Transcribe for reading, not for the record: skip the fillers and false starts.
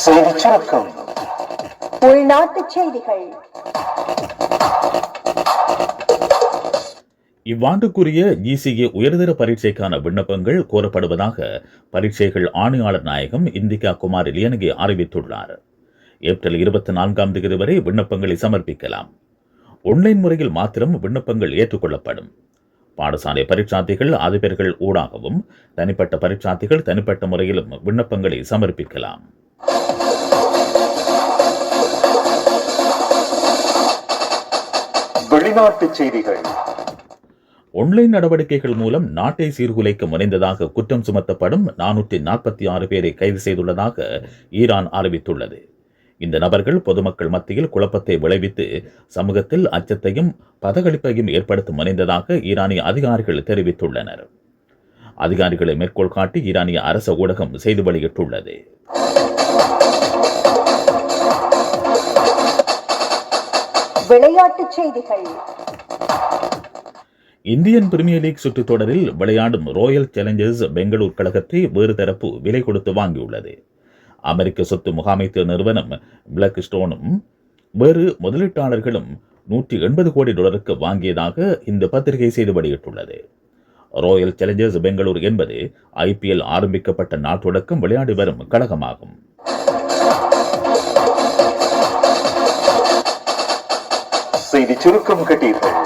செய்திச் சுருக்கம். உள்நாட்டுச் செய்திகள். இவ்வாண்டுக்குரிய GCA உயர்தர பரீட்சைக்கான விண்ணப்பங்கள் கோரப்படுவதாக பரீட்சைகள் ஆணையாளர் நாயகம் இந்திகா குமார் லியனகே அறிவித்துள்ளார். ஏப்ரல் 24ஆம் தேதி வரை விண்ணப்பங்களை சமர்ப்பிக்கலாம். ஆன்லைன் முறையில் மாத்திரம் விண்ணப்பங்கள் ஏற்றுக்கொள்ளப்படும். பாடசாலை பரீட்சார்த்திகள் அதிபர்கள் ஊடாகவும் தனிப்பட்ட பரீட்சார்த்திகள் தனிப்பட்ட முறையிலும் விண்ணப்பங்களை சமர்ப்பிக்கலாம். வெளிநாட்டுச் செய்திகள். ஆன்லைன் நடவடிக்கைகள் மூலம் நாட்டை சீர்குலைக்க முனைந்ததாக குற்றம் சுமத்தப்படும் 446 பேரை கைது செய்துள்ளதாக ஈரான் அறிவித்துள்ளது. இந்த நபர்கள் பொதுமக்கள் மத்தியில் குழப்பத்தை விளைவித்து சமூகத்தில் அச்சத்தையும் பதகளிப்பையும் ஏற்படுத்த முனைந்ததாக ஈரானிய அதிகாரிகள் தெரிவித்துள்ளனர். அதிகாரிகளை மேற்கோள் காட்டி ஈரானிய அரச ஊடகம் செய்தி வெளியிட்டுள்ளது. விளையாட்டுச் செய்திகள். இந்தியன் பிரீமியர் லீக் சுற்றுத் தொடரில் விளையாடும் ராயல் சேலஞ்சர்ஸ் பெங்களூர் கழகத்தை வேறு தரப்பு விலை கொடுத்து வாங்கியுள்ளது. அமெரிக்க சொத்து முகாமைத்துவ நிறுவனம் பிளாக் ஸ்டோனும் வேறு முதலீட்டாளர்களும் $180 கோடி வாங்கியதாக இந்த பத்திரிகை செய்தி வெளியிட்டுள்ளது. ராயல் சேலஞ்சர்ஸ் பெங்களூர் என்பது IPL ஆரம்பிக்கப்பட்ட நாள் தொடக்கம் விளையாடி வரும் கழகமாகும். செய்திச் சுருக்கம் கேட்டீர்கள்.